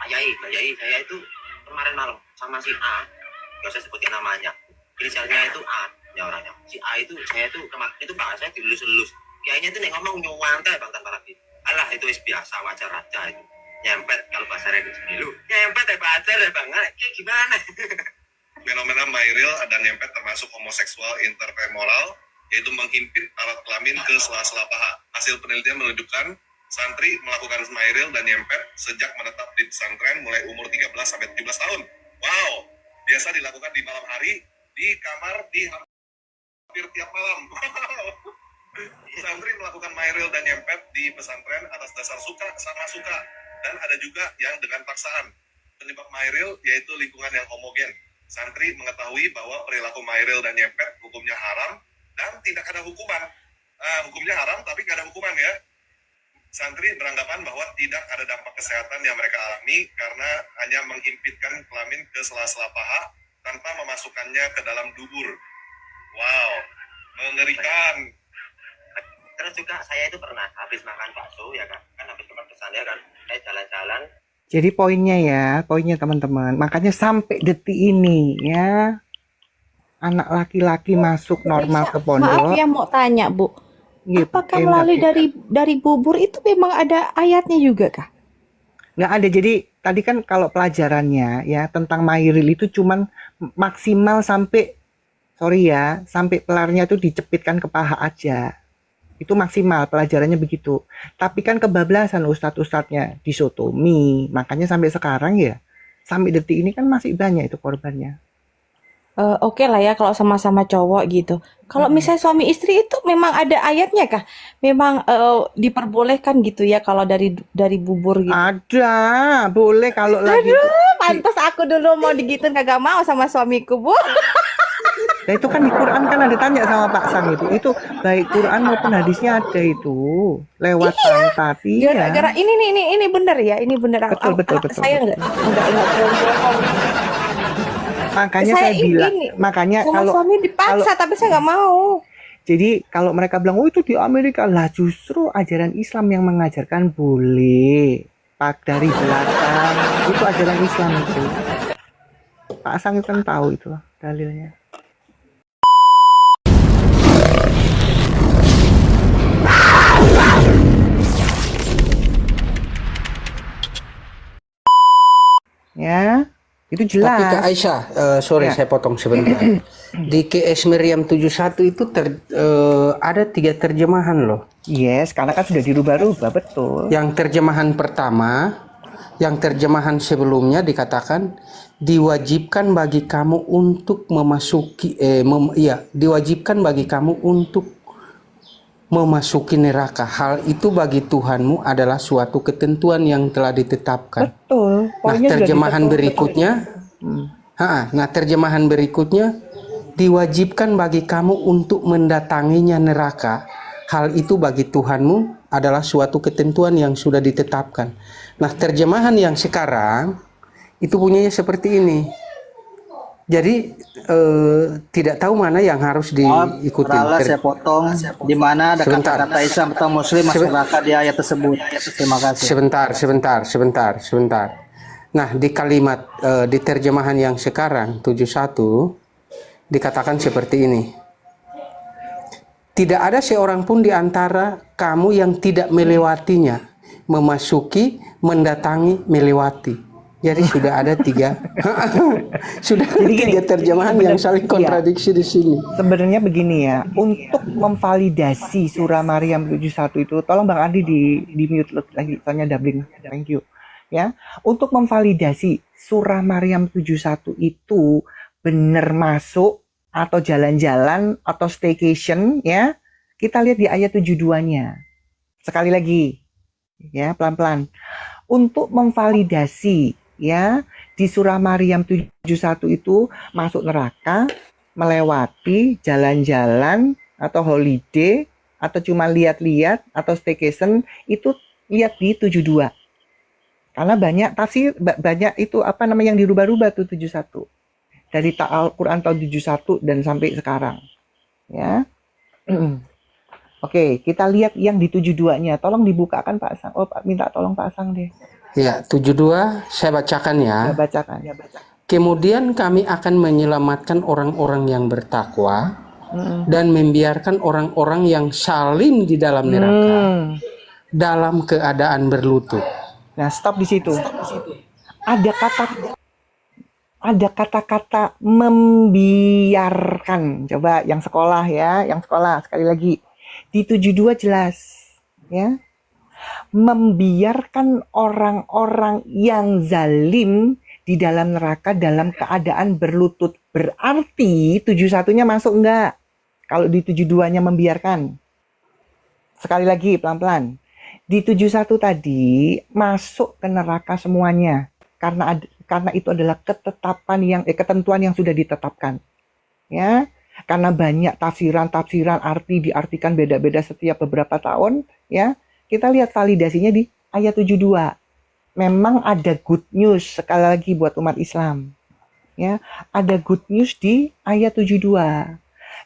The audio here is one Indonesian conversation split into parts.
Pak Yai, saya itu kemarin malam sama si A, gak usah sebutin namanya. Inisialnya itu A, ya orangnya. Si A itu saya itu kemarin itu bahasa saya dilulus-lulus. Kayaknya itu nih ngomong nyuwantai bang tanpa lagi. Alah itu biasa wajar aja itu. Nyempet kalau bahasa Reddit dulu. Nyempet ya wajar ya bang. Kayak gimana? Fenomena Mairil dan nyempet termasuk homoseksual interfemoral, yaitu menghimpit alat kelamin ke sela-sela paha. Hasil penelitian menunjukkan santri melakukan Mairil dan nyempet sejak menetap di pesantren mulai umur 13 sampai 17 tahun. Wow, biasa dilakukan di malam hari, di kamar, di hampir tiap malam. Santri melakukan Mairil dan nyempet di pesantren atas dasar suka sama suka, dan ada juga yang dengan paksaan. Penyebab Mairil yaitu lingkungan yang homogen. Santri mengetahui bahwa perilaku Mairil dan nyempet hukumnya haram dan tidak ada hukuman. Hukumnya haram tapi tidak ada hukuman ya. Santri beranggapan bahwa tidak ada dampak kesehatan yang mereka alami karena hanya menghimpitkan kelamin ke sela-sela paha tanpa memasukkannya ke dalam dubur. Wow, mengerikan. Terus juga saya itu pernah habis makan bakso ya kan habis makan pesan ya kan, saya jalan-jalan. Jadi poinnya teman-teman, makanya sampai detik ini ya, anak laki-laki masuk normal ke pondok. Maaf ya, mau tanya Bu, gitu, apakah melalui dari bubur itu memang ada ayatnya juga kah? Nggak ada. Jadi tadi kan kalau pelajarannya ya tentang Mairil itu cuman maksimal sampai sampai pelarnya itu dicepitkan ke paha aja. Itu maksimal pelajarannya begitu. Tapi kan kebablasan ustadz-ustadznya disotomi. Makanya sampai sekarang ya, sampai detik ini kan masih banyak itu korbannya. Oke lah ya kalau sama-sama cowok gitu. Kalau misalnya suami istri itu memang ada ayatnya kah? Memang diperbolehkan gitu ya kalau dari bubur gitu. Ada, boleh kalau lagi. Aduh, pantas aku dulu mau digituin kagak mau sama suamiku, Bu. Nah, itu kan di Quran kan ada tanya sama Pak Sang itu baik Quran maupun hadisnya ada itu lewat tadi ya. Gara-gara ini benar ya, ini benar. Betul. Saya enggak bohong. Makanya Saya saya bilang, ini, makanya sama kalau suami dipaksa tapi saya nggak mau. Jadi kalau mereka bilang oh itu di Amerika lah, justru ajaran Islam yang mengajarkan boleh pak dari belakang, itu ajaran Islam itu. Pak Sang itu kan tahu itu dalilnya. Ya, itu jelas. Tapi Kak Aisyah, sorry saya potong sebentar. Di QS Meriam 71 itu ada 3 terjemahan loh. Yes, karena kan sudah dirubah-rubah, betul. Yang terjemahan pertama, yang terjemahan sebelumnya dikatakan diwajibkan bagi kamu untuk memasuki, diwajibkan bagi kamu untuk memasuki neraka. Hal itu bagi Tuhanmu adalah suatu ketentuan yang telah ditetapkan. Betul. Nah, terjemahan berikutnya, terjemahan berikutnya diwajibkan bagi kamu untuk mendatanginya neraka. Hal itu bagi Tuhanmu adalah suatu ketentuan yang sudah ditetapkan. Nah, terjemahan yang sekarang itu punyanya seperti ini. Jadi tidak tahu mana yang harus diikuti. Saya potong. Di mana ada kata-kata Islam atau Muslim masuk neraka di ayat tersebut. Terima kasih. Sebentar. Nah, di kalimat di terjemahan yang sekarang 71 dikatakan seperti ini. Tidak ada seorang pun di antara kamu yang tidak melewatinya, memasuki, mendatangi, melewati. Jadi sudah ada 3 terjemahan yang saling kontradiksi di sini. Sebenarnya begini ya, untuk memvalidasi surah Maryam 71 itu, tolong Bang Andi di mute lagi, soalnya doubling. Thank you. Ya, untuk memvalidasi surah Maryam 71 itu benar masuk atau jalan-jalan atau staycation ya, kita lihat di ayat 72-nya. Sekali lagi. Ya, pelan-pelan. Untuk memvalidasi ya di surah Maryam 71 itu masuk neraka, melewati, jalan-jalan atau holiday atau cuma lihat-lihat atau staycation, itu lihat di 72. Karena banyak tafsir, banyak itu yang dirubah-rubah tuh 71. Dari Al-Qur'an tahun 71 dan sampai sekarang. Ya. Oke, kita lihat yang di 72-nya. Tolong dibukakan Pak Sang. Oh, minta tolong Pak Sang deh. Ya, 72 saya bacakan ya. Ya, bacakan. Kemudian kami akan menyelamatkan orang-orang yang bertakwa dan membiarkan orang-orang yang salim di dalam neraka dalam keadaan berlutut. Nah, stop di situ. Ada kata-kata membiarkan. Coba yang sekolah ya, yang sekolah sekali lagi. Di 72 jelas, ya. Membiarkan orang-orang yang zalim di dalam neraka dalam keadaan berlutut. Berarti 71-nya masuk enggak? Kalau di 72-nya membiarkan. Sekali lagi pelan-pelan. Di 71 tadi masuk ke neraka semuanya. Karena itu adalah ketentuan yang sudah ditetapkan. Ya. Karena banyak tafsiran arti diartikan beda-beda setiap beberapa tahun, ya. Kita lihat validasinya di ayat 72. Memang ada good news sekali lagi buat umat Islam. Ya, ada good news di ayat 72.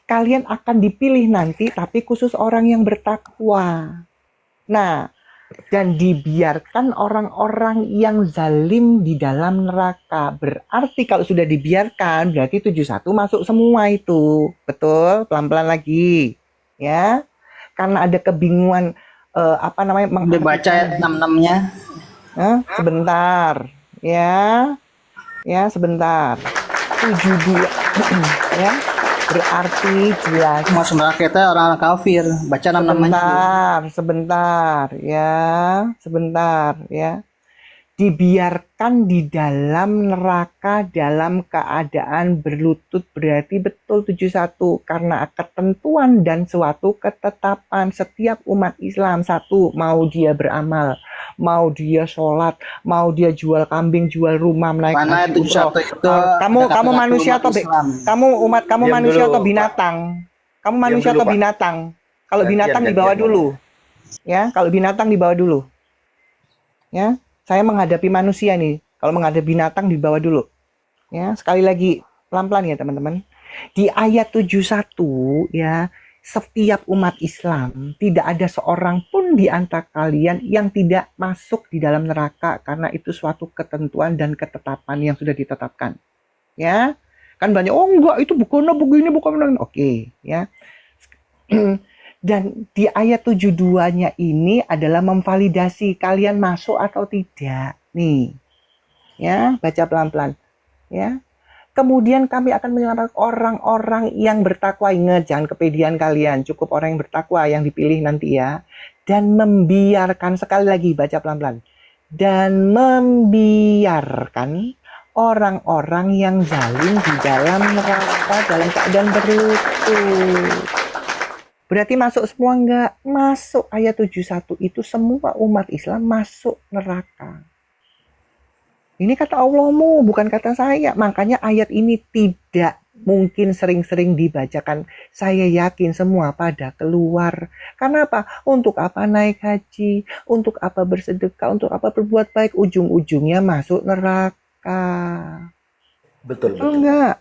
Kalian akan dipilih nanti tapi khusus orang yang bertakwa. Nah, dan dibiarkan orang-orang yang zalim di dalam neraka. Berarti kalau sudah dibiarkan berarti 71 masuk semua itu. Betul? Pelan-pelan lagi. Ya. Karena ada kebingungan Dibaca ayat 66-nya. Sebentar. Ya, sebentar. 72. Ya. Berarti jelas. Masuk neraka itu orang-orang kafir. Baca 66-nya. Sebentar. Ya. Dibiarkan di dalam neraka dalam keadaan berlutut berarti betul 71 karena ketentuan dan suatu ketetapan setiap umat Islam. Satu, mau dia beramal, mau dia sholat, mau dia jual kambing, jual rumah, menaik Mana haji, umroh. 71 itu Kamu manusia atau kamu Diam manusia dulu, atau binatang? Kamu manusia dulu, atau Pak. binatang? Kalau binatang Diam, dibawa diam. dulu. Ya, kalau binatang dibawa dulu. Ya. Saya menghadapi manusia nih. Kalau menghadapi binatang dibawa dulu. Ya, sekali lagi pelan-pelan ya teman-teman. Di ayat 71 ya, setiap umat Islam tidak ada seorang pun di antara kalian yang tidak masuk di dalam neraka karena itu suatu ketentuan dan ketetapan yang sudah ditetapkan. Ya. Kan banyak enggak itu bukan begini bukan. Oke, ya. Dan di ayat 72-nya ini adalah memvalidasi kalian masuk atau tidak. Nih. Ya, baca pelan-pelan. Ya. Kemudian kami akan menyelamatkan orang-orang yang bertakwa. Ingat, jangan kepedean kalian. Cukup orang yang bertakwa yang dipilih nanti ya. Dan membiarkan, sekali lagi baca pelan-pelan. Dan membiarkan orang-orang yang zalim di dalam neraka dalam keadaan berlutut. Berarti masuk semua enggak? Masuk. Ayat 71 itu semua umat Islam masuk neraka. Ini kata Allahmu, bukan kata saya. Makanya ayat ini tidak mungkin sering-sering dibacakan. Saya yakin semua pada keluar. Karena apa? Untuk apa naik haji? Untuk apa bersedekah? Untuk apa berbuat baik? Ujung-ujungnya masuk neraka. Betul. Enggak.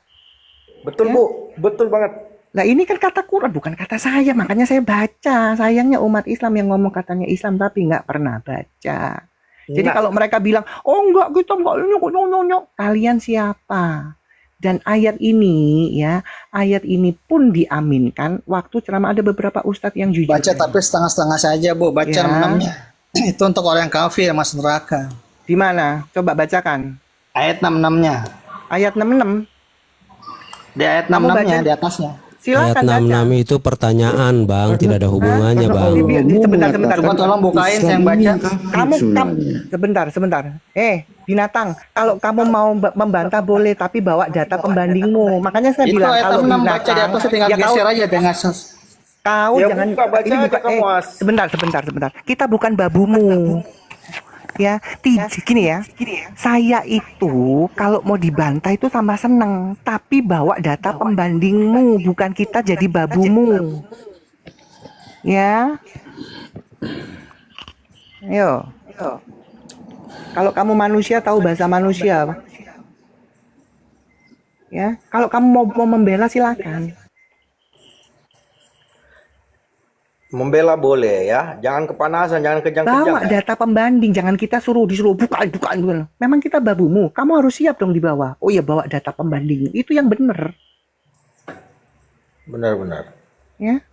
Betul, Ya. Bu. Betul banget. Nah ini kan kata Quran, bukan kata saya. Makanya saya baca. Sayangnya umat Islam yang ngomong katanya Islam tapi nggak pernah baca. Jadi Nah. kalau mereka bilang, oh enggak kita enggak nyok. Kalian siapa? Dan ayat ini ya, ayat ini pun diaminkan waktu ceramah ada beberapa ustadz yang jujur. Baca tapi setengah-setengah saja, Bu. Baca Ya. 66-nya. Itu untuk orang yang kafir masuk neraka. Di mana? Coba bacakan. Ayat 66-nya. Ayat 66. Di ayat Kamu 66-nya baca. di atasnya. Ayat Silakan baca. 66 itu pertanyaan, Bang, tidak ada hubungannya, Bang. Sebentar. Coba tolong bukain saya yang baca. Kamu sebentar. Binatang, kalau kamu mau membantah boleh, tapi bawa data pembandingmu. Makanya saya Itu bilang ayat kalau 66 baca di binatang, atas tinggal ya geser aja dengan kau Ya, jangan buka, baca ini aja bukan kamu, As. sebentar. Kita bukan babumu. Ya, gini ya. Saya itu kalau mau dibantah itu tambah seneng, tapi bawa data pembandingmu, bukan kita jadi babumu. Ya. Ayo. Kalau kamu manusia tahu bahasa manusia. Ya, kalau kamu mau membela silakan. Membela boleh ya, jangan kepanasan, jangan kejang-kejang Bawa ya. data pembanding, jangan kita disuruh bukaan. Memang kita babumu, kamu harus siap dong dibawa. Oh iya, bawa data pembanding, itu yang bener, Benar-benar. ya.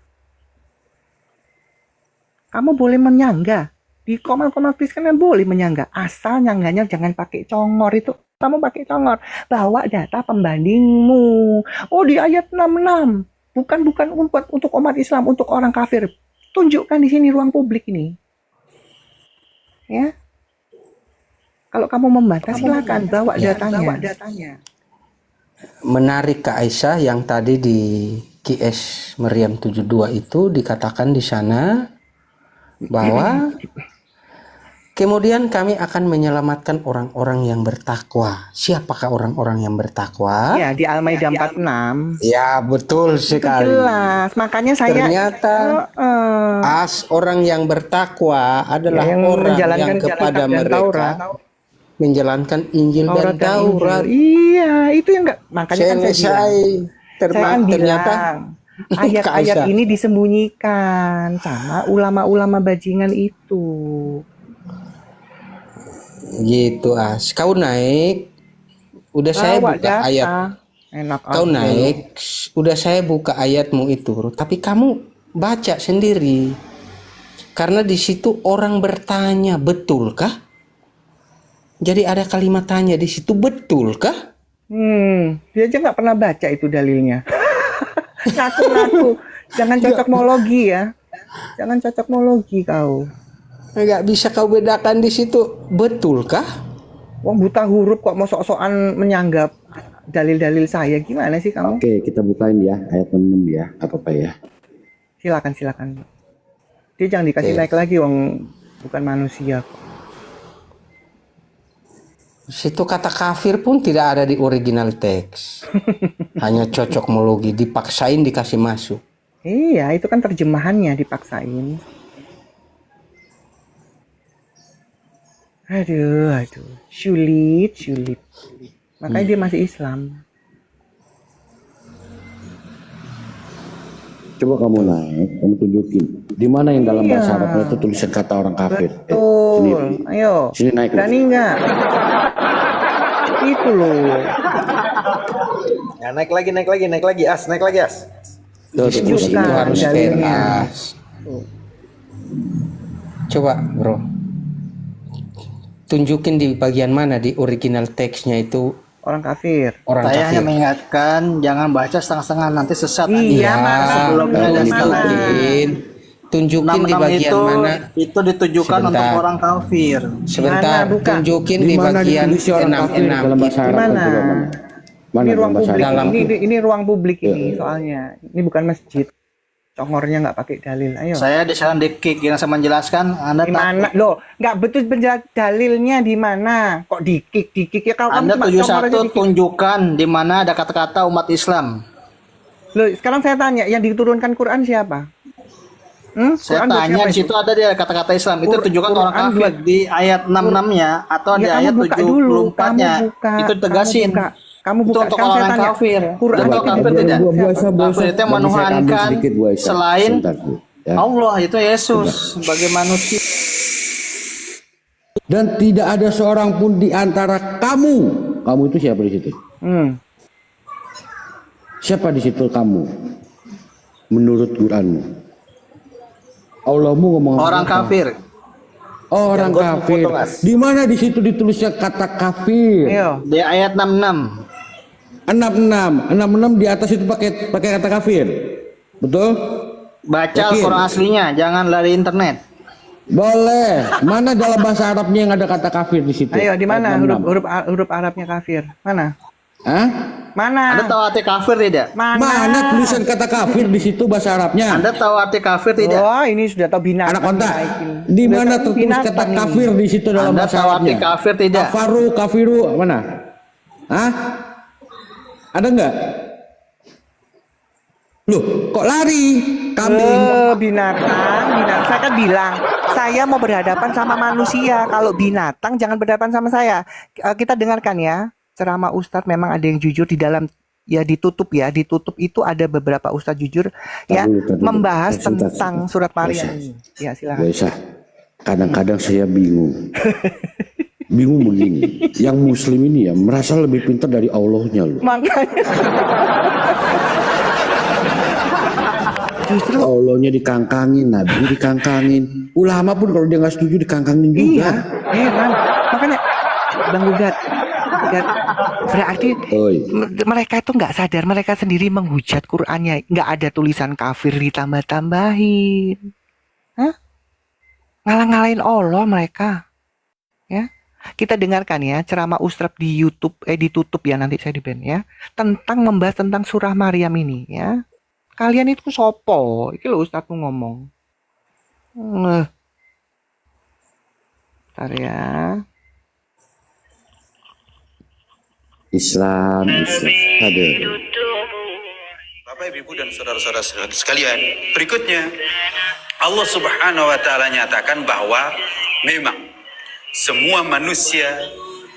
Kamu boleh menyangga di Komnas Kristen kan boleh menyangga, asal nyangganya jangan pakai congor itu. Kamu pakai congor, bawa data pembandingmu. Oh di ayat 66, bukan untuk umat Islam, untuk orang kafir. Tunjukkan di sini ruang publik ini, ya. Kalau kamu membantah silakan bawa datanya. Menarik Kak Aisyah yang tadi di QS Meriam 72 itu dikatakan di sana bahwa kemudian kami akan menyelamatkan orang-orang yang bertakwa. Siapakah orang-orang yang bertakwa? Ya di Al-Maidah 46. Ya, betul sekali. Jelas, makanya saya Ternyata orang yang bertakwa adalah yang orang menjalankan yang kepada kitab dan mereka Taurat. menjalankan Injil dan dan Taurat. Injil. Iya, itu yang enggak. Makanya kan saya bilang, Ternyata ayat-ayat Kak Aisyah. ini disembunyikan sama ulama-ulama bajingan itu. Gitu kau naik, udah saya Bawa buka data. ayat. Enak Kau aja. naik, udah saya buka ayatmu itu, tapi kamu baca sendiri. Karena di situ orang bertanya, betulkah? Jadi ada kalimat tanya di situ, betulkah? Dia aja nggak pernah baca itu dalilnya. Ngaku-ngaku. Jangan cocokmologi ya. Jangan cocokmologi kau. Nggak bisa kau bedakan di situ, betulkah? Wong buta huruf kok mau sok-sokan menyanggap dalil-dalil saya. Gimana sih kamu? Oke, kita bukain ya ayat 6 ya. Apa ya? Silakan. Dia jangan dikasih Oke. naik lagi, wong bukan manusia kok. Situ kata kafir pun tidak ada di original teks. Hanya cocokmologi, dipaksain dikasih masuk. Iya, itu kan terjemahannya dipaksain. Aduh. Sulit. Makanya dia masih Islam. Coba kamu naik, kamu tunjukin. Di mana yang dalam bahasa Arabnya itu tulisan kata orang kafir? Betul. Ayo. Sini naik. Berani nggak? Itu loh. Ya, naik lagi, naik lagi, As. Diskusi itu Tunjukkan harus fair. dalilnya. Coba bro, tunjukin di bagian mana di original teksnya itu Orang kafir. orang Saya hanya kafir. mengingatkan jangan baca setengah-setengah nanti sesat. Iya, nanti. Mas. Sebelumnya dan setelah. Tunjukin di 66 bagian itu, mana. itu ditujukan Sebentar. untuk orang kafir. Sebentar, Mana, buka. tunjukin Di di mana bagian ditulis orang kafir 66 dalam bahasa itu. Arab? Gimana? Coba mana? Mana Ini ruang dalam bahasa publik. Arab? Ini ruang publik ini soalnya. Ini bukan masjid. Congornya nggak pakai dalil. Ayo. Saya di sana dikik yang saya menjelaskan. Anda Di mana? takut. Loh, nggak betul penjelas dalilnya di mana? Kok dikik ya kalau Anda kamu cuma congor aja 71 dikik. tunjukkan di mana ada kata-kata umat Islam. Loh, sekarang saya tanya, yang diturunkan Quran siapa? Saya Quran buat tanya siapa di itu? situ ada dia kata-kata Islam. Itu tunjukkan orang Quran kafir buat- di ayat 66-nya atau di Ya, ayat kamu buka dulu, 74-nya. kamu buka, Itu tegasin. kamu Itu buka. untuk Sekarang saya orang tanya, kafir. Quran Untuk itu kafir diturunkan tidak. siapa? Kafir itu yang menuhankan selain Allah, itu Yesus sebagai manusia. Dan tidak ada seorang pun di antara kamu. Kamu itu siapa di situ? Siapa di situ kamu? Menurut Quranmu. Allahmu ngomong apa? Orang kafir. Orang Yang kafir. potong, As. Di mana di situ ditulisnya kata kafir? Ayo. Di ayat 66. 66 di atas itu pakai kata kafir. Betul? Baca Yakin? Al-Quran aslinya, jangan dari internet. Boleh. Mana dalam bahasa Arabnya yang ada kata kafir di situ? Ayo, di mana Ayat 66. huruf Arabnya kafir? Mana? Hah? Mana? Anda tahu arti kafir tidak? Mana tulisan kata kafir di situ bahasa Arabnya? Anda tahu arti kafir tidak? Oh, ini sudah tahu binatang. Anak kontak. dinaikin. Di Sudah mana tahu tertulis binatang kata ini. kafir di situ dalam Anda bahasa tahu arti Arabnya? kafir tidak? Kafiru, mana? Hah? Ada nggak? Loh, kok lari? Kambing. Binatang. Saya kan bilang, saya mau berhadapan sama manusia. Kalau binatang jangan berhadapan sama saya. Kita dengarkan ya. Ceramah Ustadz memang ada yang jujur di dalam ya ditutup itu ada beberapa ustadz jujur ya membahas tentang surat Maryam ini. Ya silakan. Wesa, kadang-kadang saya bingung. Bingung begini, yang muslim ini ya merasa lebih pintar dari Allahnya loh. Makanya justru Allahnya dikangkangin, Nabi dikangkangin, ulama pun kalau dia nggak setuju dikangkangin juga. iya, heran. Makanya Bang Gugat, berarti Oi, mereka itu nggak sadar, mereka sendiri menghujat Qur'annya, nggak ada tulisan kafir ditambah-tambahin. Hah? Ngalah-ngalahin Allah mereka. Ya. Kita dengarkan ya ceramah Ustadz di YouTube, ditutup ya, nanti saya di-ban ya, tentang membahas tentang surah Maryam ini ya. Kalian itu sopo? Iki lho Ustadz ngomong. Bentar ya. Islam. Ada. Bapak, Ibu, dan saudara-saudara sekalian, berikutnya Allah Subhanahu wa taala nyatakan bahwa memang semua manusia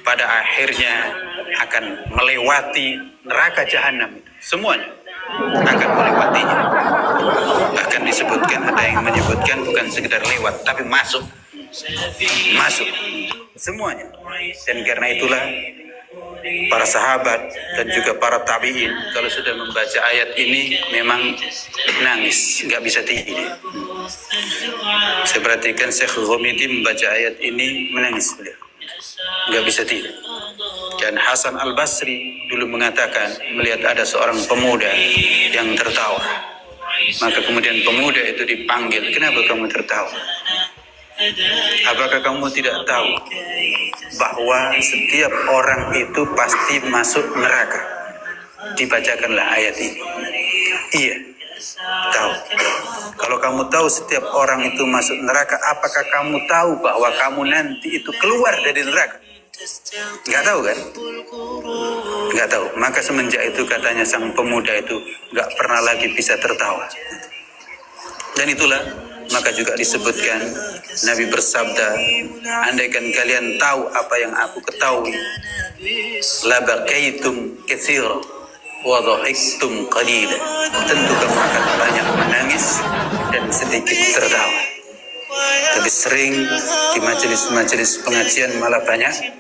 pada akhirnya akan melewati neraka jahanam itu. Semuanya akan melewatinya. Bahkan disebutkan, ada yang menyebutkan bukan sekedar lewat, tapi masuk. Masuk. Semuanya. Dan karena itulah para sahabat dan juga para tabi'in kalau sudah membaca ayat ini memang nangis, nggak bisa tidur. Saya perhatikan Syekh Ghomidi membaca ayat ini menangis beliau, nggak bisa tidur. Dan Hasan Al-Basri dulu mengatakan melihat ada seorang pemuda yang tertawa, maka kemudian pemuda itu dipanggil, kenapa kamu tertawa? Apakah kamu tidak tahu bahwa setiap orang itu pasti masuk neraka? Dibacakanlah ayat ini. Iya, tahu. Kalau kamu tahu setiap orang itu masuk neraka, apakah kamu tahu bahwa kamu nanti itu keluar dari neraka? Nggak tahu kan? Nggak tahu. Maka semenjak itu katanya sang pemuda itu nggak pernah lagi bisa tertawa. Dan itulah maka juga disebutkan Nabi bersabda, andaikan kalian tahu apa yang aku ketahui, la baqaitum katsira wa dhahiktum qalila, tentu kamu akan banyak menangis dan sedikit tertawa. Tapi sering di majelis-majelis pengajian malah banyak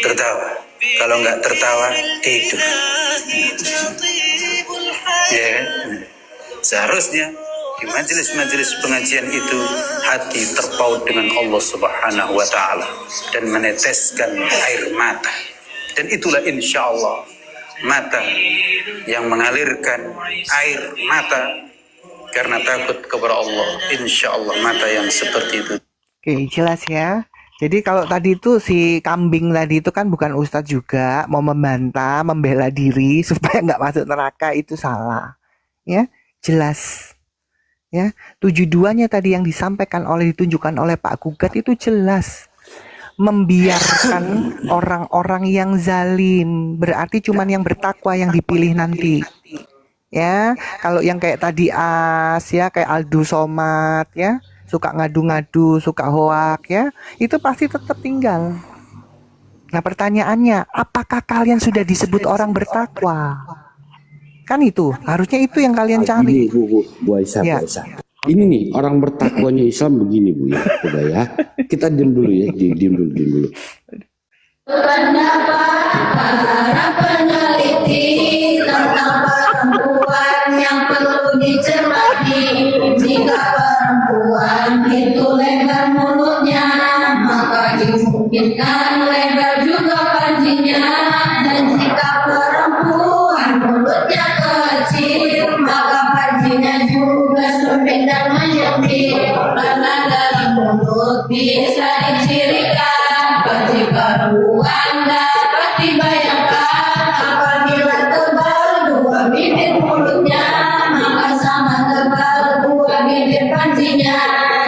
tertawa. Kalau nggak tertawa, tidur. Ya kan? Seharusnya di majelis-majelis pengajian itu hati terpaut dengan Allah Subhanahu wa taala dan meneteskan air mata. Dan itulah insya Allah mata yang mengalirkan air mata karena takut kepada Allah. Insya Allah mata yang seperti itu. Oke, jelas ya. Jadi kalau tadi itu si kambing tadi itu kan bukan ustadz juga, mau membantah, membela diri supaya nggak masuk neraka, itu salah. Ya, jelas. Ya, tujuannya tadi yang disampaikan ditunjukkan oleh Pak Gugat itu jelas. Membiarkan orang-orang yang zalim, berarti cuman yang bertakwa yang dipilih nanti. Ya, kalau yang kayak tadi ya, kayak Aldo Somad ya, suka ngadu-ngadu, suka hoak ya, itu pasti tetap tinggal. Nah, pertanyaannya, apakah kalian sudah disebut orang bertakwa? Kan itu, harusnya itu yang kalian cari. Ini Bu Aisyah, Ya. Bu Aisyah. Ini nih orang bertakwanya Islam begini Bu ya, coba ya. Kita diam dulu ya, diam dulu. Pendapat para peneliti tentang perempuan yang perlu dicermati. Jika perempuan itu lebar mulutnya, maka dimungkinkan lebar juga panjinya. Dan jika perempuan mulutnya kecil, maka panjinya juga sempit dan menyempit. Karena dari mulut bisa dicirikan panji perempuan dapat dibayangkan. Apabila tebal dua bibir mulutnya, maka sama tebal dua bibir panjinya.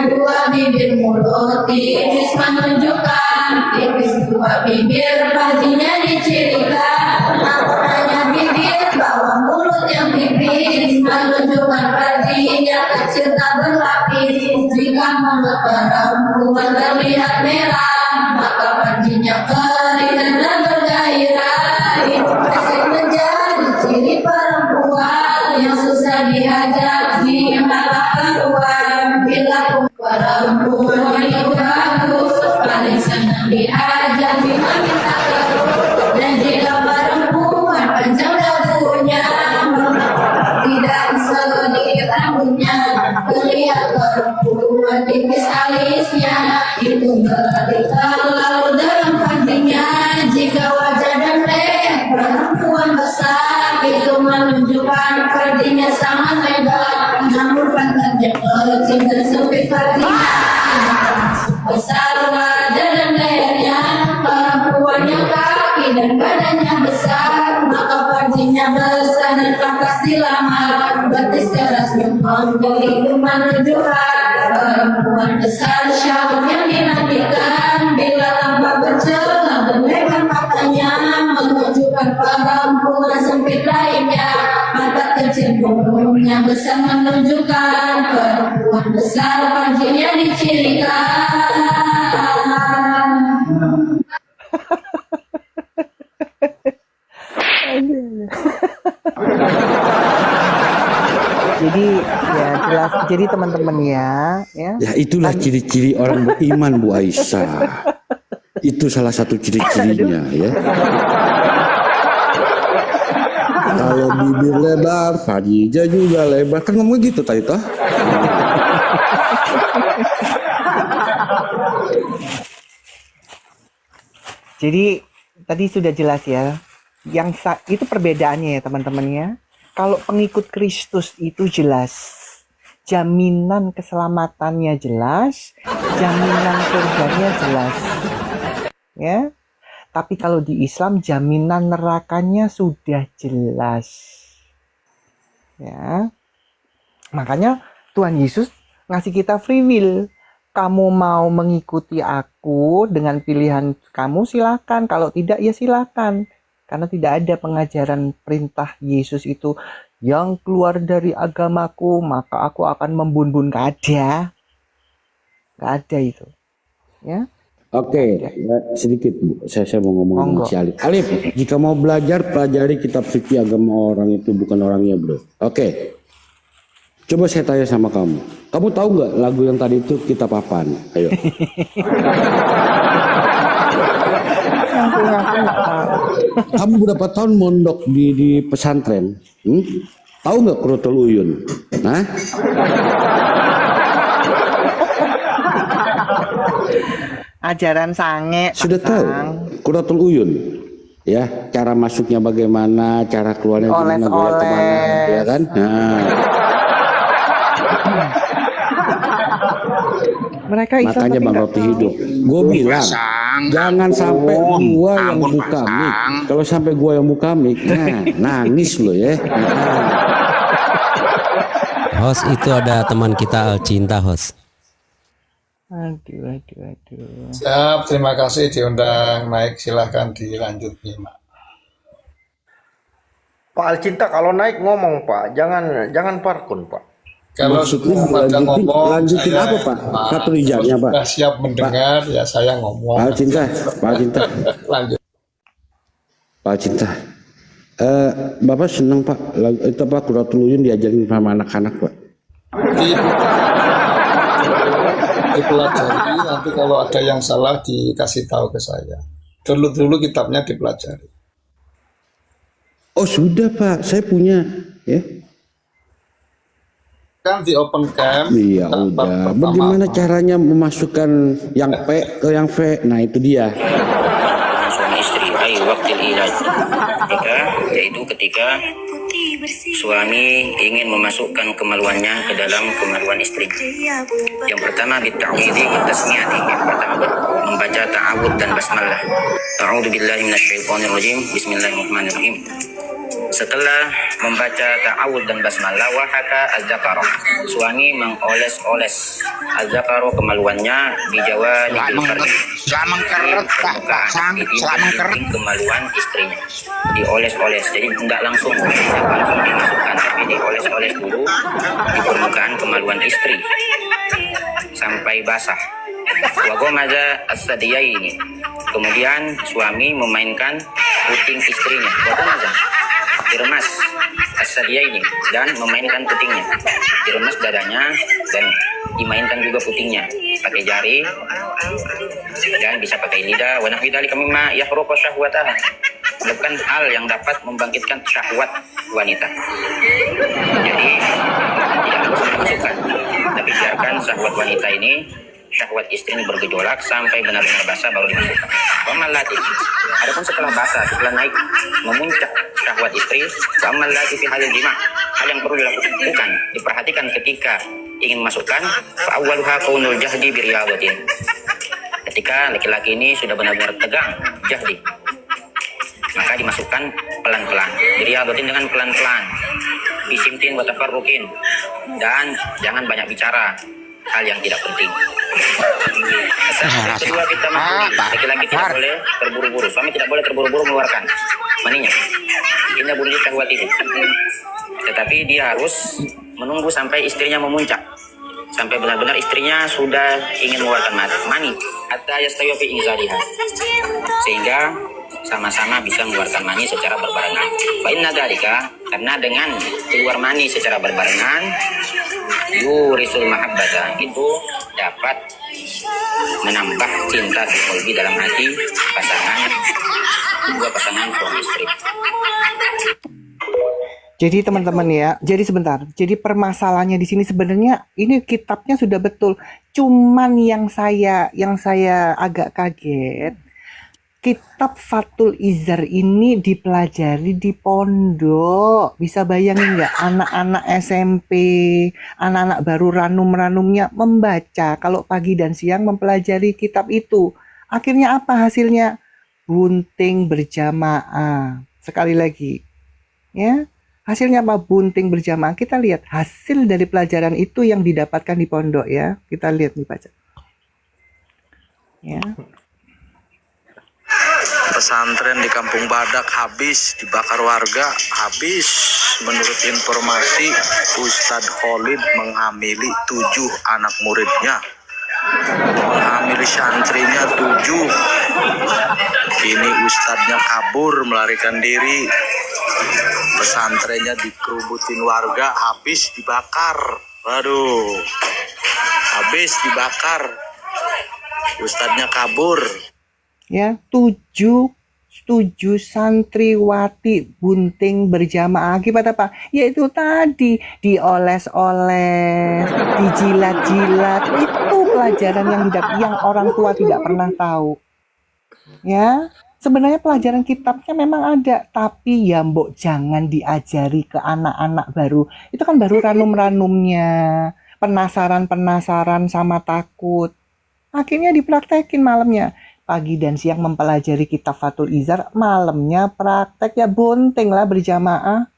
Dua bibir mulut tipis menunjukkan tipis, dua bibir panjinya dicirikan. Namun hanya bibir bawah mulut yang tipis menunjukkan panjinya kecil tak berlapis. Jika mulut perempuan terlihat merah, maka panjinya kering dan bergairah. Itu pasti menjadi ciri dan badannya besar, maka farjinya besar dan pantas dilamar. Betis keras nyumpang dari menunjukkan perempuan besar syahwat yang dinantikan. Bila tampak bercela berlebar matanya, menunjukkan perempuan sempit lainnya. Mata kecil burungnya besar menunjukkan perempuan besar farjinya dicirikan. Jadi ya jelas. Jadi teman-teman ya. Ya itulah ciri-ciri orang beriman Bu Aisyah. Itu salah satu ciri-cirinya ya. Kalau bibir lebar, Fadija juga lebar. Kan ngomong gitu tadi toh. Jadi tadi sudah jelas ya. Itu perbedaannya ya teman-teman ya. Kalau pengikut Kristus itu jelas. Jaminan keselamatannya jelas, jaminan surganya jelas. Ya. Tapi kalau di Islam jaminan nerakanya sudah jelas. Ya. Makanya Tuhan Yesus ngasih kita free will. Kamu mau mengikuti aku dengan pilihan kamu silakan. Kalau tidak ya silakan. Karena tidak ada pengajaran perintah Yesus itu yang keluar dari agamaku maka aku akan membunuh. Gak ada. Gak ada itu. Ya. Oke, ya, sedikit Bu. Saya mau ngomong sama si Alif. Alif, jika mau belajar, pelajari kitab suci agama orang itu, bukan orangnya bro. Oke. Coba saya tanya sama kamu. Kamu tahu nggak lagu yang tadi itu kitab apaan? Ayo. Kamu berapa tahun mondok di pesantren? Tahu nggak Quratul Uyun? Nah? Ajaran sange. Sudah tahu Quratul Uyun? Ya, cara masuknya bagaimana, cara keluarnya gimana, kemana, ya kan? Nah. Mereka Islam makanya Bang Roti hidup. Gue bilang jangan sampai gua yang buka mic. Kalau sampai gua yang buka mic, nah nangis lo ya. Host itu ada teman kita Alcinta host. Aduh. Siap, terima kasih diundang naik, silahkan dilanjut nyimak. Pak Alcinta kalau naik ngomong Pak, jangan parkun Pak. Kalau maksudnya pada ngomong, lanjutin apa Pak? Satu rijanya Pak. Sudah siap mendengar, ya saya ngomong. Pak Alcinta. Lanjut. Pak Alcinta. Bapak seneng Pak, itu Pak Quratul Uyun diajarin sama anak-anak Pak. Dipelajari, nanti kalau ada yang salah dikasih tahu ke saya. Dulu kitabnya dipelajari. Oh sudah Pak, saya punya ya. Kan di open camp. Iya udah. Bagaimana caranya memasukkan yang P ke yang V? Nah itu dia. Suami istri, waktu ilaj. Ketika suami ingin memasukkan kemaluannya ke dalam kemaluan istri. Yang pertama bita'widhi bitasmiyati. Yang pertama membaca ta'awud dan basmalah. A'udzu billahi minasyaitonir rajim. Bismillahirrahmanirrahim. Setelah membaca ta'awud dan basmalah, wahaka az-zakara. Suami mengoles-oles az-zakara kemaluannya di Jawa di kemaluan istrinya. Dioles-oles. Jadi tidak langsung dimasukkan, tapi dioles-oles dulu di permukaan kemaluan istri sampai basah. Wa gomaza as-sadiyaini. Kemudian suami memainkan puting istrinya. Wa gomaza diremas as-sadiyaini dan memainkan putingnya. Diremas dadanya dan dimainkan juga putingnya pakai jari dan bisa pakai lidah. Wa nahwi dzalika mimma yahruqu syahwataha. Bukan hal yang dapat membangkitkan syahwat wanita. Jadi tidak langsung dimasukkan, tapi biarkan syahwat wanita ini, syahwat istri ini bergejolak sampai benar-benar basah baru dimasukkan. Wamal lati. Adapun setelah basah, setelah naik memuncak syahwat istri, wamal lati fi halil jima. Hal yang perlu dilakukan, diperhatikan ketika ingin memasukkan, fa awwaluha qaunul jahdi bi riyadatin. Ketika laki-laki ini sudah benar-benar tegang jahdi, maka dimasukkan pelan-pelan. Jadi adotin dengan pelan-pelan, bisimtin wa tafarruqin, dan jangan banyak bicara hal yang tidak penting. Kedua, kita laki-laki tidak boleh terburu-buru. Suami tidak boleh terburu-buru mengeluarkan maninya. Indah bunyi syahwat itu. Tetapi dia harus menunggu sampai istrinya memuncak, sampai benar-benar istrinya sudah ingin mengeluarkan mani, hatta yastawi fi inzaliha, sehingga sama-sama bisa mengeluarkan mani secara berbarengan. Fa inna dzalika, karena dengan keluar mani secara berbarengan, yurisul mahabbata, itu dapat menambah cinta fil qalbi, dalam hati dua pasangan suami istri. Jadi teman-teman ya, jadi sebentar. Jadi permasalahannya di sini sebenarnya ini kitabnya sudah betul. Cuman yang saya agak kaget, kitab Fathul Izar ini dipelajari di pondok. Bisa bayangin nggak, anak-anak SMP, anak-anak baru ranum-ranumnya membaca kalau pagi dan siang mempelajari kitab itu. Akhirnya apa hasilnya? Bunting berjamaah. Sekali lagi, ya. Hasilnya apa? Bunting berjamaah. Kita lihat hasil dari pelajaran itu yang didapatkan di pondok ya. Kita lihat nih, baca. Ya. Pesantren di Kampung Badak habis dibakar warga, habis. Menurut informasi, Ustadz Khalid menghamili 7 anak muridnya, menghamili santrinya 7. Kini ustadznya kabur melarikan diri. Pesantrennya dikerubutin warga, habis dibakar. Waduh, habis dibakar. Ustadznya kabur. Ya, 7 santriwati bunting berjamaah. Akibat apa? Ya itu tadi, dioles-oles, dijilat-jilat. Itu pelajaran yang orang tua tidak pernah tahu. Ya, sebenarnya pelajaran kitabnya memang ada, tapi ya mbok jangan diajari ke anak-anak baru. Itu kan baru ranum-ranumnya, penasaran-penasaran sama takut. Akhirnya dipraktekin malamnya. Pagi dan siang mempelajari kitab Fathul Izar, malamnya praktek ya bunting lah berjamaah.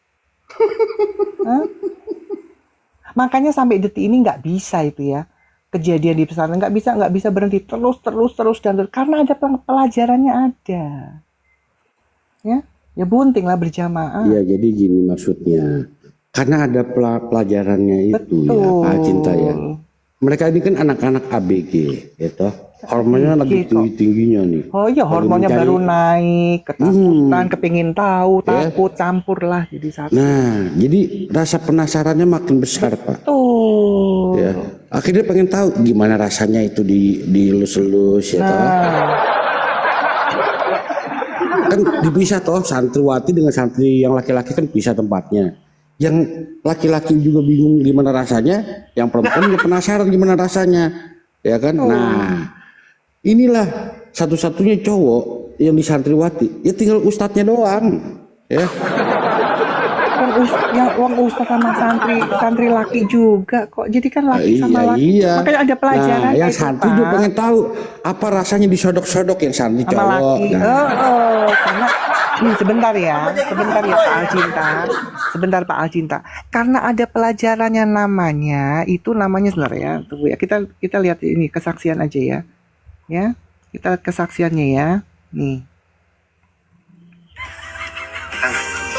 Makanya sampai detik ini nggak bisa itu ya. Kejadian di pesantren nggak bisa berhenti terus dan karena ada pelajarannya ada. Ya bunting lah berjamaah. Iya, jadi gini maksudnya. Karena ada pelajarannya itu. Betul. Ya, Pak Cinta ya. Mereka ini kan anak-anak ABG, gitu. Hormonnya lagi tinggi-tingginya nih. Oh iya, hormonnya baru naik, ketakutan, kepingin tahu, takut, campur lah jadi satu. Nah, jadi rasa penasarannya makin besar, Pak. Betul. Ya. Akhirnya pengen tahu gimana rasanya itu dielus-elus ya toh. Kan dipisah toh, santriwati dengan santri yang laki-laki kan pisah tempatnya. Yang laki-laki juga bingung gimana rasanya, yang perempuan juga penasaran gimana rasanya. Ya kan? Nah, inilah satu-satunya cowok yang di santriwati. Ya tinggal ustadznya doang. Ya. Yang ustadz sama santri laki juga kok. Jadi kan laki sama laki. Iya. Makanya ada pelajaran. Nah, yang santri juga pengen tahu apa rasanya disodok-sodok yang santri sama cowok. Laki. Nah. Karena sebentar ya Pak Alcinta. Sebentar Pak Alcinta. Karena ada pelajarannya namanya sebenarnya. Tunggu ya. Kita lihat ini kesaksian aja ya. Ya. Kita lihat kesaksiannya ya. Nih.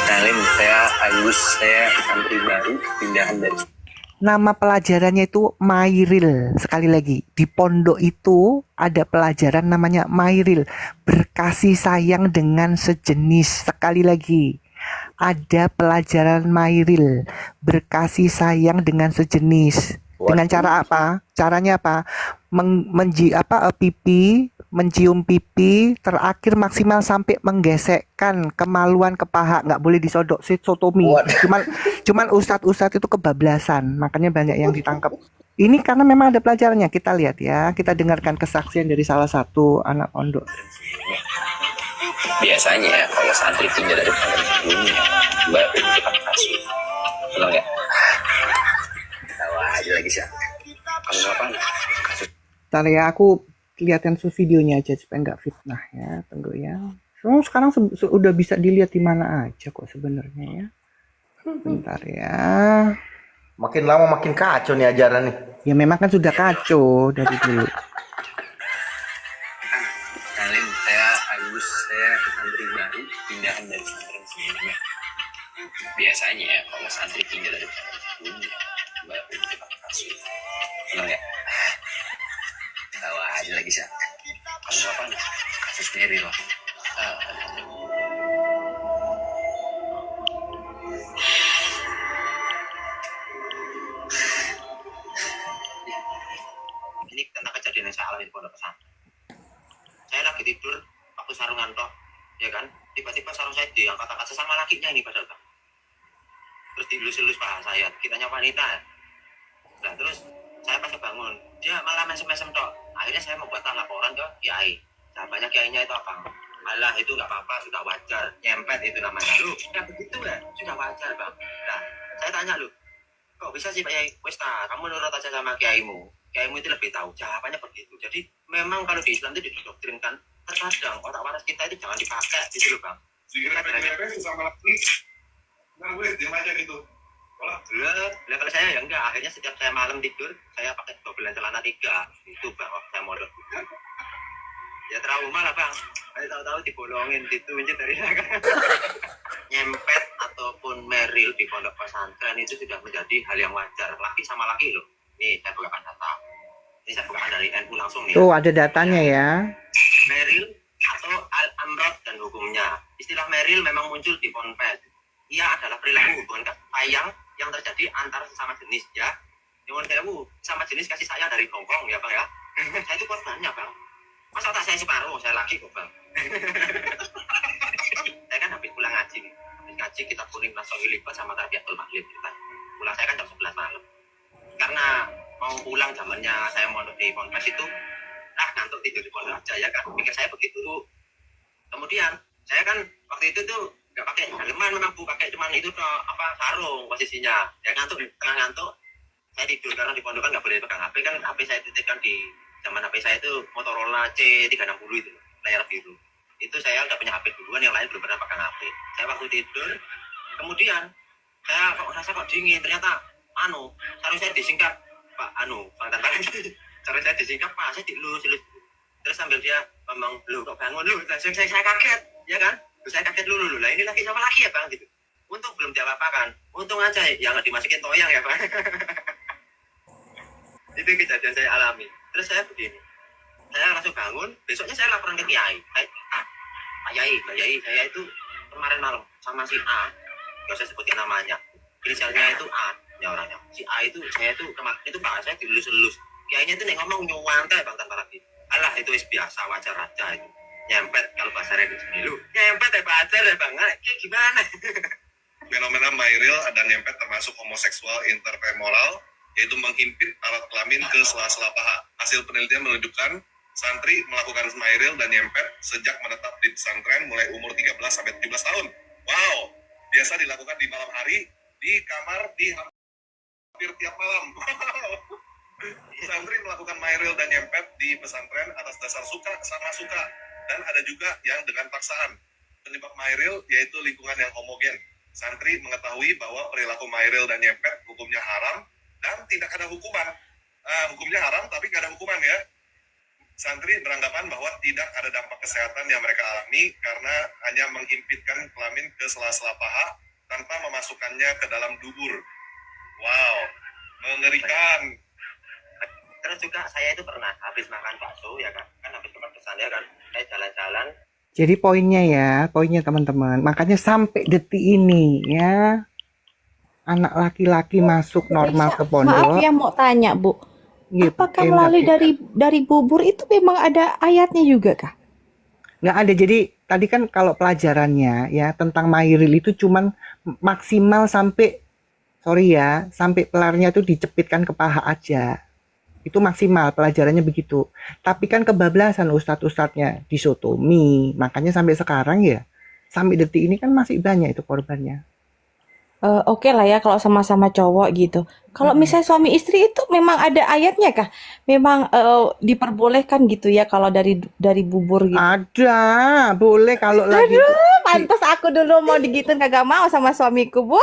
Salim, saya Agus, saya santri baru pindahan dari. Nama pelajarannya itu Mairil. Sekali lagi, di pondok itu ada pelajaran namanya Mairil, berkasih sayang dengan sejenis. Sekali lagi, ada pelajaran Mairil, berkasih sayang dengan sejenis. Dengan cara apa? Caranya apa? Mencium pipi, terakhir maksimal sampai menggesekkan kemaluan ke paha, nggak boleh disodok, sotomi. Cuman ustadz itu kebablasan, makanya banyak yang ditangkap. Ini karena memang ada pelajarannya. Kita lihat ya, kita dengarkan kesaksian dari salah satu anak pondok. Biasanya ya, kalau santri pindah dari pesantren sebelumnya, baru cepat kasih. Tolong ya. Tawa aja lagi sih. Kamu apa? Ntar ya, aku kelihatan videonya aja supaya nggak fitnah ya. Tunggu ya. So, sekarang udah bisa dilihat di mana aja kok sebenarnya ya. Bentar ya. Makin lama makin kacau nih ajaran nih. Ya memang kan sudah kacau dari dulu. Kalian saya Agus, saya santri baru pindahan dari pesantren sebelumnya. Biasanya kalau santri pindah dari pesantren sebelumnya baru cepat kasus. Benar ya? Tahu aja lagi sih. Kasus apa nih? Kasus Meryl. Ini tentang kejadian yang saya alami di pondok pesantren. Saya lagi tidur, aku sarungan toh, ya kan? Tiba-tiba sarung saya diangkat-angkat sesama lakinya ini padahal Bang. Terus dilus-lus paha saya, kitanya wanita. Nah terus saya pas bangun, dia malah mesem-mesem toh. Akhirnya saya membuat laporan ke kiai. Jawabannya kiainya itu apa? Alah itu nggak apa-apa, sudah wajar. Nyempet itu namanya. Lu, ya begitu ya, sudah wajar Bang. Nah, saya tanya lu, kok bisa sih Pak Yai? Wes kamu nurut aja sama kiaimu. Kiaimu itu lebih tahu. Jawabannya begitu. Jadi memang kalau di Islam itu didoktrinkan, terkadang otak waras kita itu jangan dipakai gitu loh Bang. Dikira-kira sama laki, nggak boleh diam aja gitu. Lah kalau saya ya enggak. Akhirnya setiap saya malam tidur, saya pakai dobelan celana 3. Itu Bang, saya modal. Ya trauma lah Bang. Saya tahu-tahu dibolongin, ditunjuk dari nyempet ataupun meril di pondok pesantren itu sudah menjadi hal yang wajar. Laki sama laki loh. Nih saya bukakan data. Ini saya bukakan dari NU langsung nih. Tuh ada datanya ya. Meril atau al-amrod dan hukumnya. Istilah meril memang muncul di ponpes. Ia adalah perilaku hubungan sayang yang terjadi antar sesama jenis ya. Yang sama jenis kasih sayang dari Hongkong ya Bang ya. Saya itu korbannya Bang. Masa tak saya separuh, saya lagi kok Bang. Saya kan habis pulang ngaji. Habis ngaji kita kuning langsung lipat sama Tabiatul Maghrib. Pulang saya kan jam 11 malam. Karena mau pulang zamannya saya mondok di ponpes itu, ngantuk tidur di pondok aja ya kan. Pikir saya begitu. Kemudian saya kan waktu itu tuh nggak pakai daleman, memang pakai cuman itu sarung posisinya. Ya ngantuk, tengah ngantuk. Saya tidur karena di pondok kan nggak boleh pegang HP kan. HP saya titipkan di zaman HP saya itu Motorola C360 itu layar biru. Itu saya udah punya HP duluan, yang lain belum pernah pegang HP. Saya waktu tidur, kemudian saya kok rasa kok dingin, ternyata sarung saya disingkap Pak sarung saya disingkap Pak, saya dilus. Terus sambil dia ngomong, lu kok bangun lu, langsung saya kaget, ya kan? Terus saya kaget dulu, lah ini lagi sama laki ya Bang gitu. Untung belum diapa-apakan, untung aja yang nggak dimasukin toyang ya Bang. Itu kejadian saya alami. Terus saya begini, saya langsung bangun, besoknya saya laporan ke Kiai. Pak Yai, saya itu kemarin malam sama si A, nggak usah sebutin namanya, inisialnya itu A, ya orangnya. Si A itu, saya itu kemarin itu Pak, saya dilus-lus. Kiainya itu nih ngomong nyuwantai Bang tanpa lagi. Alah itu biasa, wajar aja itu. Nyempet kalau bahasa Indonesia dulu. Nyempet ya wajar ya Bang, kayak gimana? Fenomena Mairil dan nyempet termasuk homoseksual interfemoral, yaitu menghimpit alat kelamin ke sela-sela paha. Hasil penelitian menunjukkan santri melakukan Mairil dan nyempet sejak menetap di pesantren mulai umur 13 sampai 17 tahun. Wow, biasa dilakukan di malam hari, di kamar, di hampir tiap malam. Santri melakukan Mairil dan nyempet di pesantren atas dasar suka sama suka. Dan ada juga yang dengan paksaan. Penyebab Mairil yaitu lingkungan yang homogen. Santri mengetahui bahwa perilaku Mairil dan nyempet hukumnya haram dan tidak ada hukuman. Hukumnya haram tapi tidak ada hukuman ya. Santri beranggapan bahwa tidak ada dampak kesehatan yang mereka alami karena hanya menghimpitkan kelamin ke sela-sela paha tanpa memasukkannya ke dalam dubur. Wow, mengerikan. Terus juga saya itu pernah habis makan bakso ya kan habis makan pesan ya kan, saya jalan-jalan. Jadi poinnya teman-teman, makanya sampai detik ini ya, anak laki-laki masuk normal ke pondok. Maaf ya mau tanya Bu, apakah melalui dari bubur itu memang ada ayatnya juga kah? Nggak ada. Jadi tadi kan kalau pelajarannya ya tentang Mairil itu cuman maksimal sampai pelarnya itu dicepitkan ke paha aja. Itu maksimal pelajarannya begitu. Tapi kan kebablasan ustadz-ustadznya disotomi. Makanya sampai sekarang ya, sampai detik ini kan masih banyak itu korbannya. Oke lah ya kalau sama-sama cowok gitu. Kalau misalnya suami istri itu memang ada ayatnya kah? Memang diperbolehkan gitu ya kalau dari bubur gitu. Ada, boleh kalau lagi. Aduh, pantas aku dulu mau digituin kagak mau sama suamiku, Bu.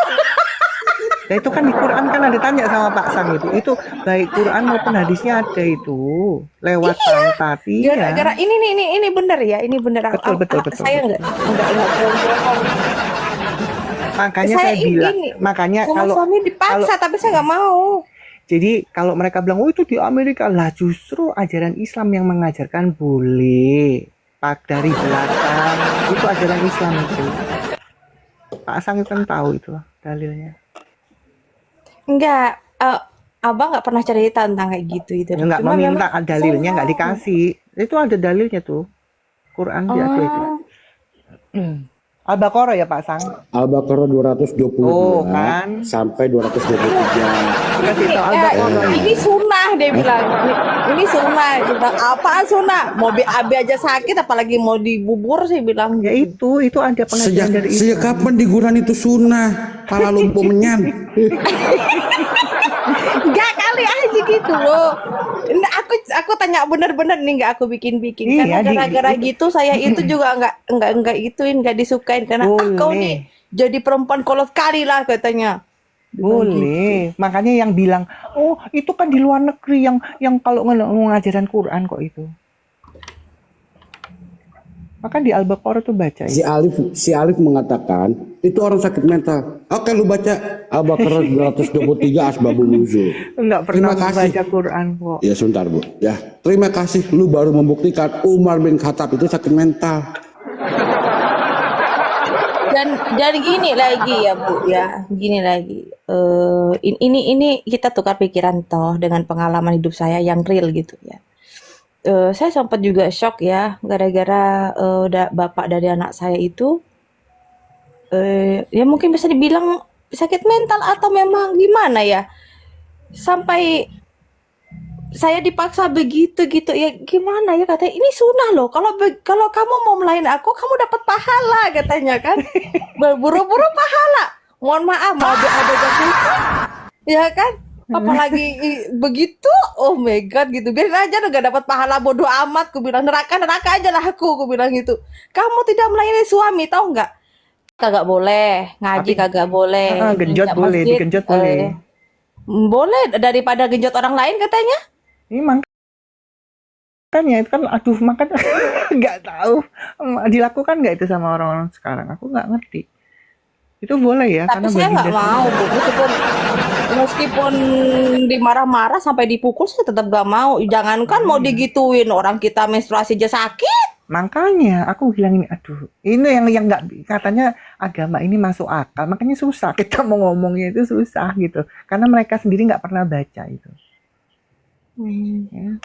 Nah itu kan di Quran kan ada tanya sama Pak Sang itu baik Quran maupun hadisnya ada itu lewat pantat. Iya. Gara-gara ini bener ya, ini bener. Betul. Saya enggak bohong. Makanya saya bilang, makanya sama kalau suami dipaksa tapi saya nggak mau. jadi kalau mereka bilang oh itu di Amerika lah, justru ajaran Islam yang mengajarkan boleh pak dari belakang itu ajaran Islam itu. Pak Sang kan tahu itu dalilnya. Enggak, abang nggak pernah cerita tentang kayak gitu itu. Nggak Cuma meminta memang dalilnya, saya nggak mau. dikasih. Itu ada dalilnya tuh. Quran dia ada itu. Al-Baqarah ya Pak Sang. Al-Baqarah 222 Oh, kan. sampai 223. Kasih tahu Al-Baqarah. Ini sunnah dia bilang. Ini sunnah. Dia bilang, apaan sunnah? Mau BAB aja sakit apalagi mau dibubur sih bilang. Ya itu ada pengajian dari Sejak kapan di Quran itu sunnah? Pala lumpuh menyan. Enggak kali aja gitu loh. Nah, aku tanya bener-bener nih nggak aku bikin-bikin Iya, karena gara-gara gitu saya itu juga nggak gituin nggak disukain karena kau nih jadi perempuan kolot kali lah katanya. Boleh. Makanya yang bilang, "Oh, itu kan di luar negeri yang kalau ngajaran Quran kok itu." Maka di Al-Baqarah tuh baca Si Alif mengatakan itu orang sakit mental. Oke, lu baca Al-Baqarah 223 asbabun nuzul. Enggak pernah Terima kasih. baca Quran kok. Ya sebentar Bu. Ya, terima kasih. Lu baru membuktikan Umar bin Khattab itu sakit mental. Dan gini lagi ya Bu ya, gini lagi. Ini kita tukar pikiran toh dengan pengalaman hidup saya yang real gitu ya. Saya sempat juga shock ya gara-gara bapak dari anak saya itu ya mungkin bisa dibilang sakit mental atau memang gimana ya, sampai saya dipaksa begitu gitu ya, gimana ya, katanya ini sunnah loh, kalau kamu mau melayani aku kamu dapat pahala katanya kan. Buru-buru pahala, mohon maaf mau ada susah ya kan, apalagi begitu. Oh my god gitu, biarin aja gak dapat pahala, bodoh amat, ku bilang neraka aja lah aku bilang gitu. Kamu tidak melayani suami tahu nggak, kagak boleh ngaji, kagak boleh genjot nginjak boleh, masjid, digenjot boleh. Boleh daripada genjot orang lain katanya. Ini makanya itu kan aduh makanya nggak tahu dilakukan nggak itu sama orang-orang sekarang, aku nggak ngerti. Itu boleh ya, Tapi karena saya nggak baginda mau Bu. Meskipun dimarah-marah sampai dipukul saya tetap gak mau. Jangankan mau digituin, orang kita menstruasi aja sakit. Makanya aku bilang ini, aduh, ini yang nggak, katanya agama ini masuk akal, makanya susah kita mau ngomongnya itu susah gitu, karena mereka sendiri nggak pernah baca itu. Ya.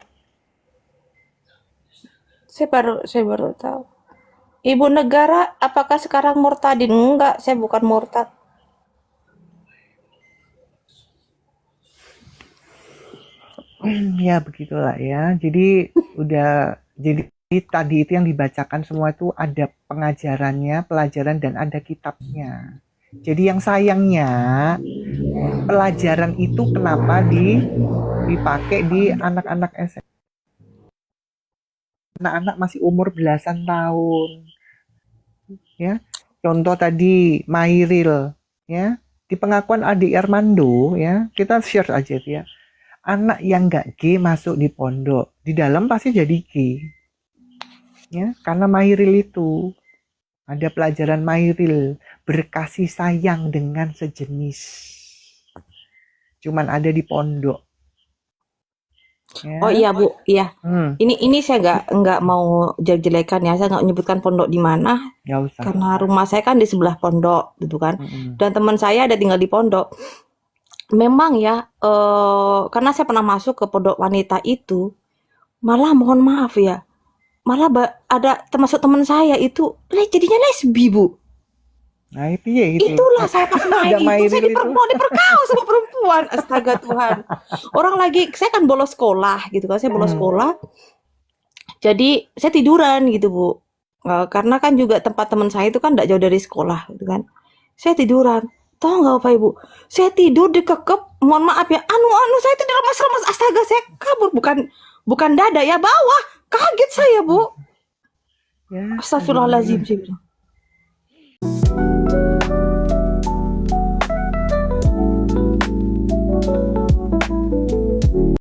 Saya baru tahu. Ibu negara, apakah sekarang murtadin? Enggak, saya bukan murtad. Ya begitulah ya. Jadi tadi itu yang dibacakan semua itu ada pengajarannya, pelajaran dan ada kitabnya. Jadi yang sayangnya pelajaran itu kenapa dipakai di anak-anak SMP. Anak-anak masih umur belasan tahun. Ya. Contoh tadi Mairil ya. Di pengakuan adik Armando ya, kita share aja ya. Anak yang nggak G masuk di pondok, di dalam pasti jadi G. Ya, karena Mairil itu ada pelajaran Mairil, berkasih sayang dengan sejenis. Cuman ada di pondok. Ya. Oh iya Bu, iya. Ini saya nggak mau jelek-jelekan ya, saya nggak menyebutkan pondok di mana. Nggak usah. Karena rumah saya kan di sebelah pondok, gitu kan. Dan teman saya ada tinggal di pondok. Memang ya, karena saya pernah masuk ke pondok wanita itu, malah mohon maaf ya, malah ada termasuk teman saya itu, jadinya lesbi Bu. Nah itu ya itu. Itulah saya pas main itu saya diperkaus sama perempuan. Astaga Tuhan. Orang lagi, saya kan bolos sekolah gitu kan, saya bolos sekolah. Jadi saya tiduran gitu Bu. Karena kan juga tempat teman saya itu kan tidak jauh dari sekolah gitu kan. Saya tiduran. Tahu nggak Bapak Ibu? Saya tidur dikekep, mohon maaf ya, saya itu diremas-remas, astaga saya kabur, bukan dada ya, bawah. Kaget saya Bu. Ya, Astagfirullahaladzim. Saya bilang.